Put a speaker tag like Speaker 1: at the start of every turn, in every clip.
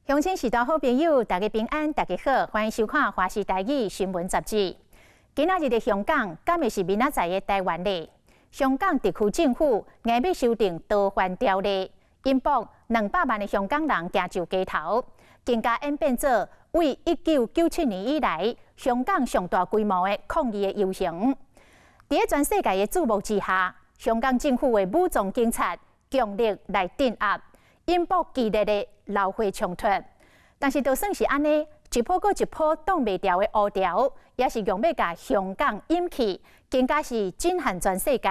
Speaker 1: 乡亲时代好朋友，大家平安，大家好，欢迎收看《华视台语新闻杂志》。今仔日的香港，敢会是明仔载的台湾呢？香港特区政府硬要修订逃犯条例，引爆200万的香港人行就街头，更加演变做为1997年以来香港上大规模的抗议的游行。在全世界的注目之下，香港政府的武装警察强力来镇压。 引爆激烈的流血冲突，但是就算是安尼，一波过一波挡袂掉的乌条，也是用要甲香港引起，更加是震撼全世界。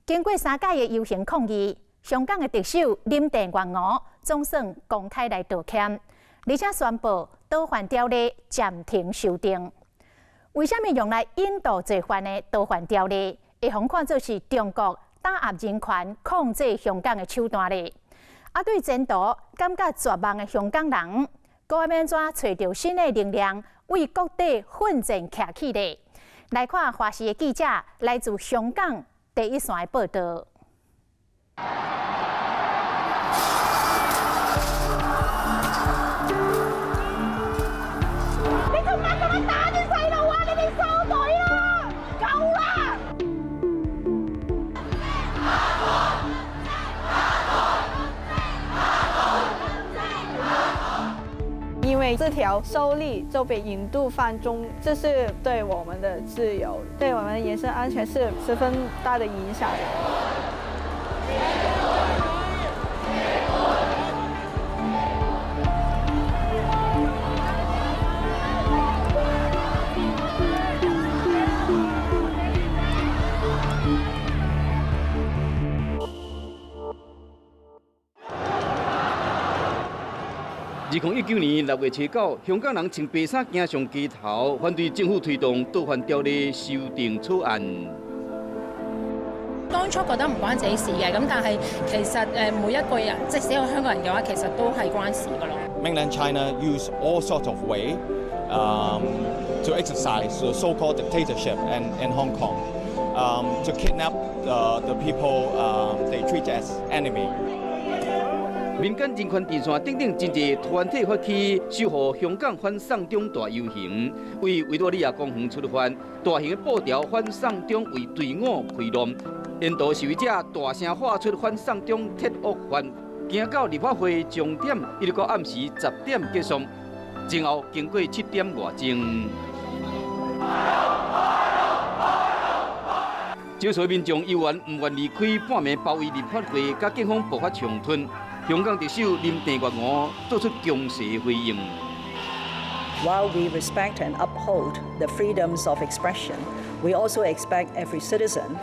Speaker 1: 经过3届的游行抗议，香港的特首林郑月娥总算公开来道歉，而且宣布逃犯条例暂停修订。为什么用来引渡罪犯的逃犯条例，会被看作是中国打压人权、控制香港的手段呢？ 对前途感觉绝望的香港人，该要怎找到新的力量，为各地奋战徛起呢？来看华视的记者来自香港第一线的报道。
Speaker 2: 你做乜咁樣打啲細路啊？你哋收隊啦，夠啦！
Speaker 3: 因为这条修例就被引渡犯中，这是对我们的自由、对我们的人身安全是十分大的影响。
Speaker 4: 2019年6月7日，香港人穿白衫走上街头，反对政府推動逃犯條例修訂草案。
Speaker 5: 當初覺得唔關自己事嘅，咁但係其實每一個人，即使係香港人嘅話，其實都係關事㗎咯。
Speaker 6: Mainland China use all sorts of way to exercise the so-called dictatorship in Hong Kong, to kidnap the people they treat as enemy.
Speaker 4: 民間人權電線等等真濟團體發起守護香港反送中大遊行，為維多利亞公園出發，大型的布條反送中為隊伍開路，沿途示威者大聲喊出反送中鐵惡法，行到立法會終點，一直到暗時10點結束，前後經過7點外鐘。少數民眾遊玩唔願離開，半暝包圍立法會，甲警方爆發衝突。 香港特首林鄭月娥作出強勢回應。
Speaker 7: While we respect and uphold the freedoms of expression, we also expect every citizen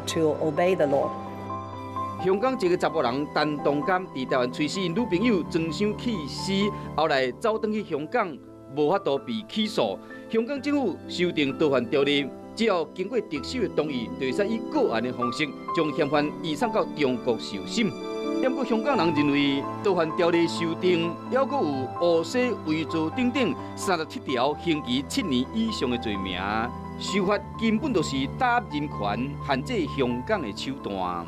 Speaker 7: to obey the law.
Speaker 4: 香港一個查某人陳同監佇台灣催死因女朋友，裝箱氣死，後來走轉去香港，無法度被起訴。香港政府修訂逃犯條例，只要經過特首的同意，就會使以個案的方式將嫌犯移送到中國受審。 不過，香港人認為逃犯條例修訂，還佫有污洗、偽造等等37條刑期7年以上的罪名，修法根本就是打壓人權、限制香港的手段。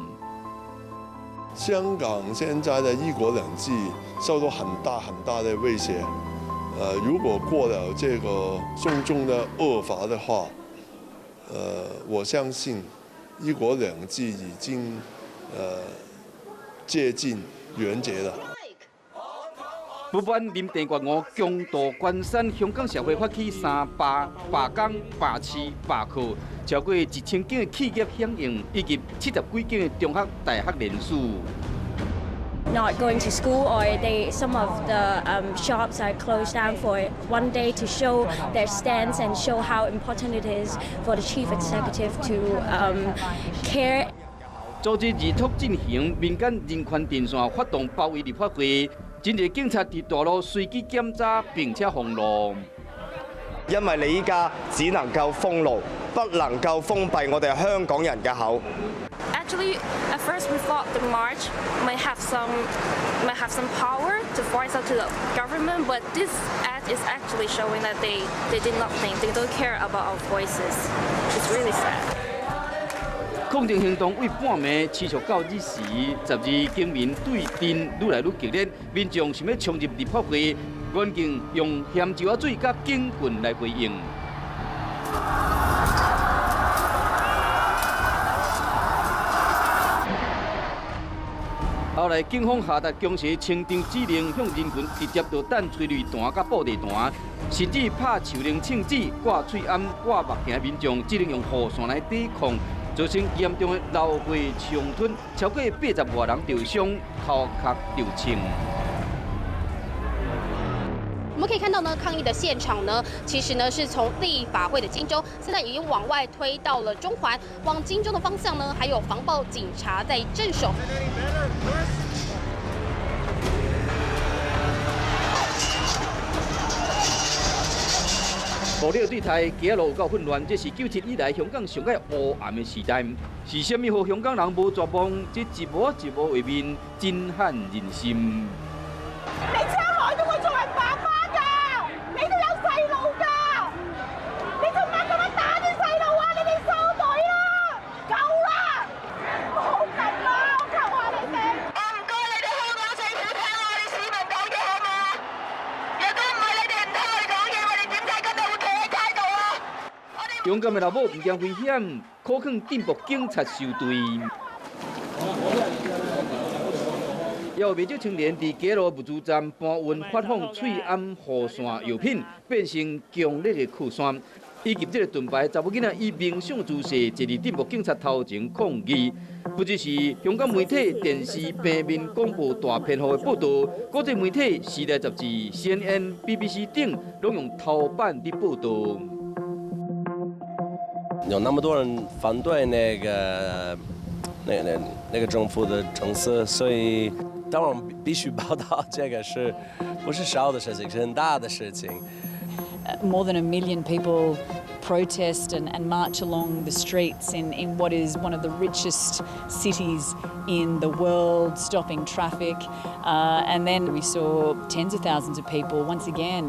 Speaker 8: 香港現在的一國兩制受到很大的威脅，如果過了這個重重的惡法的話，我相信一國兩制已經接近完結了。
Speaker 4: 不滿林鄭月娥強度關山，香港社會發起3罷、罷工、罷市、罷課，超過1000間的企業響應，以及70幾間的中學、大學連署。
Speaker 9: Not going to school, or some of the shops are closed down for one day to show their stance and show how important it is for the chief executive to care.
Speaker 4: 組織日促進行民間人權電線發動包圍立法會，真濟警察喺道路隨機檢查並且封路。
Speaker 10: 因為你依家只能夠封路，不能夠封閉我哋香港人嘅口。
Speaker 11: Actually, at first we thought the march might have some power to force out to the government, but this act is actually showing that they did nothing. They don't care about our voices. It's really sad.
Speaker 4: 抗争行动为半暝持续到日时，12警民对阵愈来愈激烈，民众想要冲入立法会，远警用咸椒仔水甲警棍来回应。后来，警方下达强势清场指令，向人群直接就弹催泪弹甲布袋弹，甚至拍树林庆子、挂喙罨、挂目镜，民众只能用雨伞来抵抗，造成严重的流血冲突，超过80外人受伤，头壳受青。
Speaker 12: 我们可以看到呢，抗议的现场呢，其实呢是从立法会的金钟，现在已经往外推到了中环，往金钟的方向呢，还有防暴警察在镇守。
Speaker 4: 暴力对待，街路有够混乱，这是97以来香港上个黑暗的时代。是虾米让香港人无绝望？这一幕一幕画面震撼人心。
Speaker 2: 你車來都會作為爸爸㗎，你都有細路㗎，你做乜咁樣打啲細路啊？你哋收隊啦，夠啦，唔好咁啦，我求下你哋。我唔該你哋香港政府聽我哋市民講嘢好冇啊？若果唔係你哋唔聽我哋講嘢，我哋點解今日會企喺街度啊？
Speaker 4: 勇敢的老母唔驚危險，可勸鎮暴警察收隊。也有未少青年伫街路物资站搬运发放喙罨、雨伞、药品，变成强烈的扩散。以及这个盾牌查某囡仔以明显姿势坐伫镇暴警察头前抗议，不只是香港媒体、电视、平面广播大篇幅的报道，国际媒体《时代》杂志、CNN、BBC 等拢用头版的报道。
Speaker 13: 有那么多人反对那个政府的政策，所以当然必须报道这个是不是小的事情，是很大的事情。
Speaker 14: More than 1 million people protest and march along the streets in what is one of the richest cities in the world, stopping traffic. And then we saw tens of thousands of people once again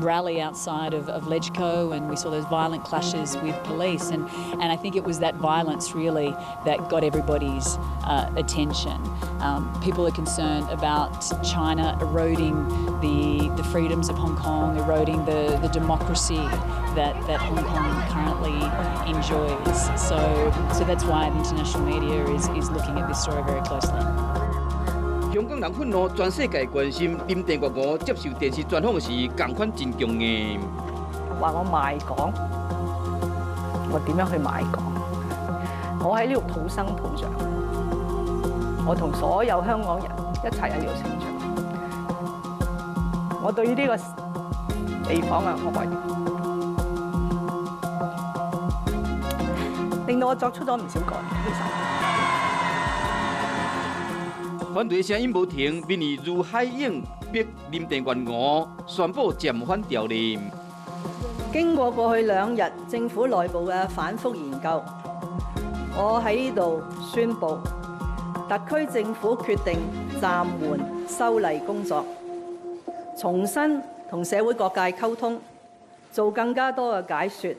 Speaker 14: rally outside of Legco, and we saw those violent clashes with police. And I think it was that violence really that got everybody's attention. People are concerned about China eroding the freedoms of Hong Kong, eroding the democracy that Hong Kong currently enjoys. So that's why the international media is looking at this story very closely.
Speaker 4: 香港人愤怒，全世界关心。林郑月娥接受电视专访时，同款真强硬。
Speaker 7: 話我賣港，我點樣去賣港？我喺呢度土生土長，我同所有香港人一齊喺呢度成長。我對於呢個地方啊，令到我作出咗唔少改變。其實
Speaker 4: 反對聲音無停，民意如海湧，逼林鄭月娥宣布暫緩條例。
Speaker 7: 經過過去2日政府內部嘅反覆研究，我喺呢度宣布，特區政府決定暫緩修例工作，重新同社會各界溝通，做更加多嘅解說，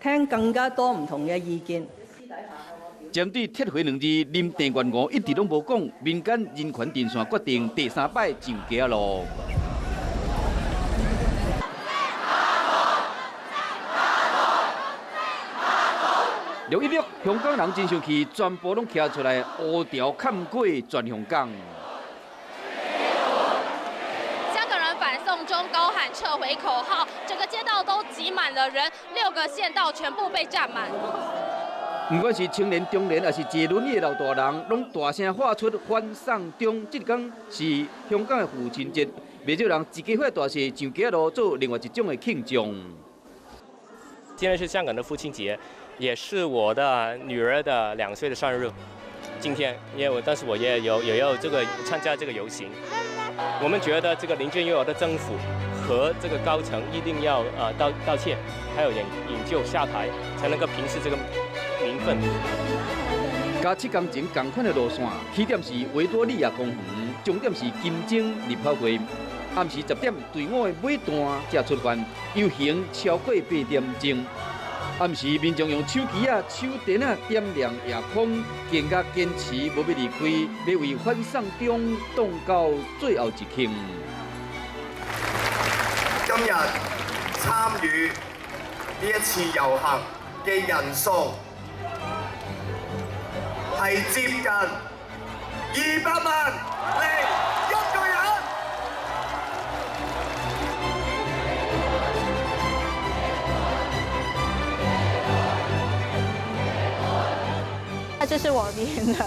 Speaker 7: 聽更加多唔同嘅意見。
Speaker 4: 針對撤回2字，林鄭月娥一直都無講，民間人權陣線決定第3擺上街路。6.16，香港人真生氣，全部攏徛出來，烏條砍過全香港。
Speaker 12: 香港人反送中高喊撤回口號，整個街道都擠滿了人，6個縣道全部被佔滿。
Speaker 4: 不管是青年、中年，還是坐輪椅的老大人，攏大聲喊出反送中。這天是香港的父親節，不少人自己發大勢上街路做另外一種的慶祝。
Speaker 15: 今天是香港的父親節，也是我的女兒的2歲的生日。今天，但是我也有這個參加這個遊行。我們覺得這個林鄭月娥的政府和這個高層一定要道歉，還有引咎下台，才能夠平息這個民憤。
Speaker 4: 加7天前同款的路線，起點是維多利亞公園，終點是金鐘立法會。暗時10點，隊伍的尾段才出發，遊行超過8點鐘。暗时，民众用手机啊、手电啊点亮夜空，更加坚持无要离开，要为反送中动到最后一刻。
Speaker 10: 今日參與呢一次遊行嘅人數係接近200萬零1個人。
Speaker 3: 这是我编的，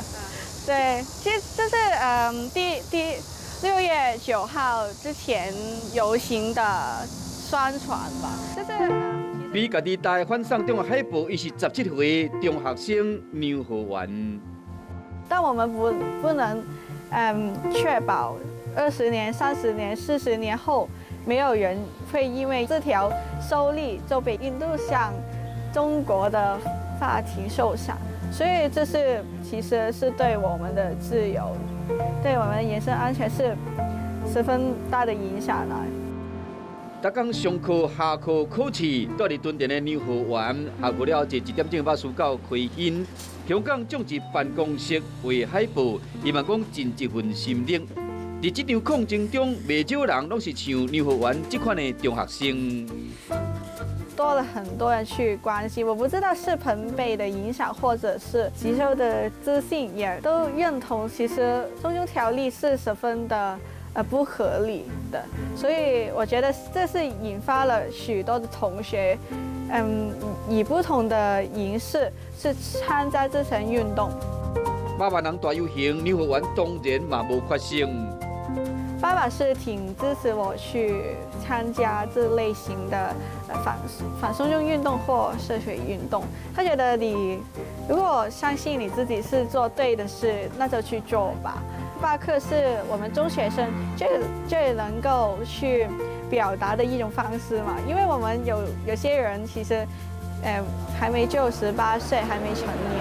Speaker 3: 对，其实这是第6月9号之前游行的宣传吧，就是。
Speaker 4: 比家己大反送中的海报，伊是17岁中学生牛和元。
Speaker 3: 但我们不能确保20年、30年、40年后，没有人会因为这条收例就被引渡向中国的法庭受审。所以这是其实是对我们的自由、对我们的人身安全是十分大的影响啦。
Speaker 4: 逐天上课、下课、考试，住伫屯田的牛和园，下过了1点钟把书稿开欣。香港种植办公室为海报，伊嘛讲尽一份心力。伫这场抗争中，袂少人拢是像牛和园这款的中学生。
Speaker 3: 多了很多人去关心，我不知道是朋辈的影响，或者是吸收的资讯，也都认同，其实中庸条例是十分的不合理的，所以我觉得这是引发了许多的同学，以不同的形式是参加这场运动。
Speaker 4: 8万人大游行，牛和园当然嘛无缺席。
Speaker 3: 爸爸是挺支持我去参加这类型的反送中运动或社会运动。他觉得你如果相信你自己是做对的事，那就去做吧。罢课是我们中学生最能够去表达的一种方式嘛，因为我们有些人其实还没就18岁，还没成年。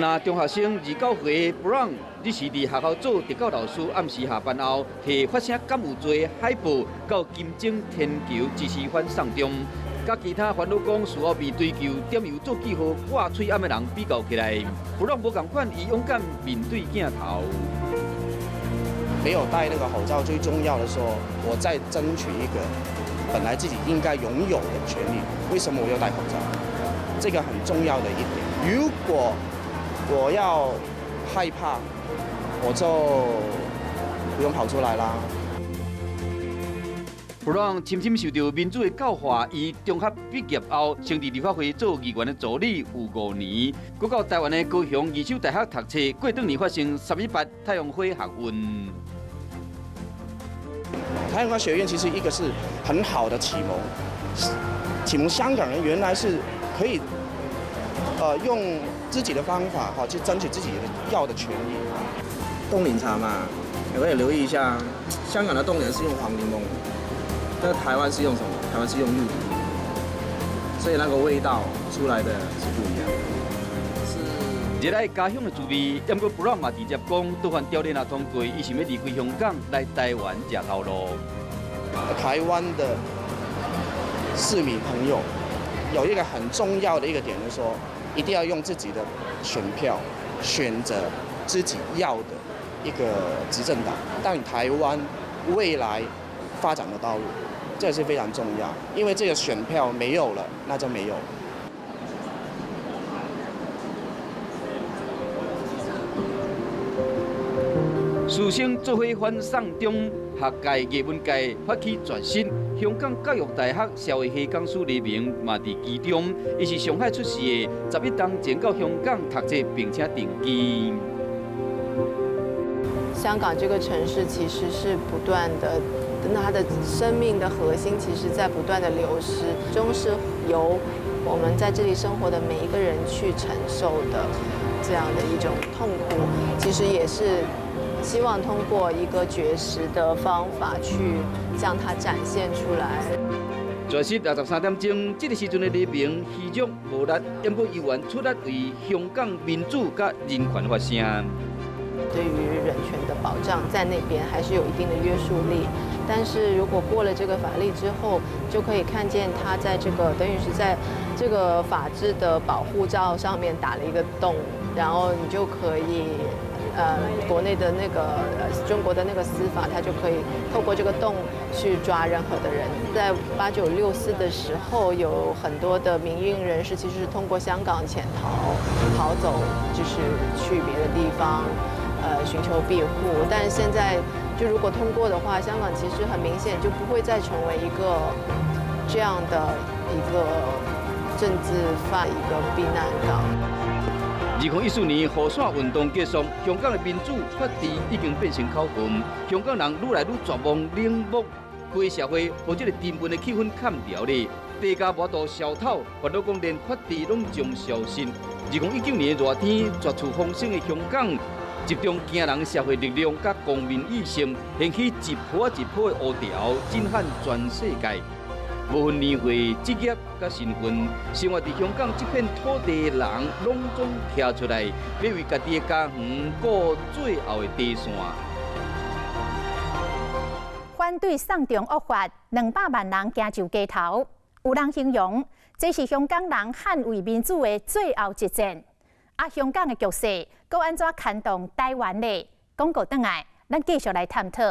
Speaker 4: 那中学生29岁的 Brown， 你是伫学校做特教老师，暗时下班后，摕发声敢有罪海报到金钟天桥支持反送中，甲其他烦恼讲事后被追究点油做记号挂嘴暗的人比较起来，Brown无共款，伊勇敢面对镜头。
Speaker 16: 没有戴那个口罩，最重要的说，我在争取一个本来自己应该拥有的权利。为什么我要戴口罩？这个很重要的一点。如果我要害怕，我就不用跑出来啦。
Speaker 4: Brown 深深受到民主的教化，伊中学毕业后，先伫立法会做议员的助理有5年，佮到台湾的高雄二手大学读册，过2年发生318太阳花学运。
Speaker 16: 太阳花学院其实一个是很好的启蒙香港人原来是可以用自己的方法去争取自己要的权利。冻柠茶嘛，也可以留意一下，香港的冻柠是用黄柠檬，但台湾是用什么？台湾是用绿，所以那个味道出来的是不一样的。
Speaker 4: 热爱家乡的滋味，不过Brown嘛直接讲，倒反条例也通过，伊想要离开香港来台湾吃头路。
Speaker 16: 台湾的市民朋友有一个很重要的一个点，就是说，一定要用自己的选票选择自己要的一个执政党，让台湾未来发展的道路，这也是非常重要。因为这个选票没有了，那就没有了。
Speaker 4: 师生做伙反送中，学界、艺文界发起全新。香港教育大学社会系讲师黎明嘛伫其中，伊是上海出世的，11当前到香港读册并且定居。
Speaker 17: 香港这个城市其实是不断的，它的生命的核心其实在不断的流失，终是由我们在这里生活的每一个人去承受的这样的一种痛苦，其实也是希望通过一个绝食的方法去将它展现出来。
Speaker 4: 全时23点钟，这个时阵的黎明虚弱无力，不过依然出力为香港民主甲人权发声。
Speaker 17: 对于人权的保障在那边还是有一定的约束力。但是如果过了这个法律之后，就可以看见它在这个等于是在这个法治的保护罩上面打了一个洞，然后你就可以。国内的那个中国的那个司法，它就可以透过这个洞去抓任何的人。在8964的时候，有很多的民运人士其实是通过香港潜逃走，就是去别的地方寻求庇护。但是现在，就如果通过的话，香港其实很明显就不会再成为一个这样的一个政治犯一个避难港。
Speaker 4: 2014年雨伞运动结束，香港的民主法治已经变成考验，香港人愈来愈绝望、冷漠，规社会和这个沉闷的气氛砍掉了，大家无度小讨，烦恼讲连法治拢将消失。2019年热天绝处逢生的香港，集中惊人社会力量甲公民意识，掀起一波一波的乌潮，震撼全世界。无分年岁、职业甲身份，生活在香港这片土地的人，拢总站出来，要为家己的家园过最后的底线。
Speaker 1: 反对送中恶法，200万人行上街头。有人形容这是香港人捍卫民主的最后一战。香港的局势，搁安怎牵动台湾呢？广告转来，咱继续来探讨。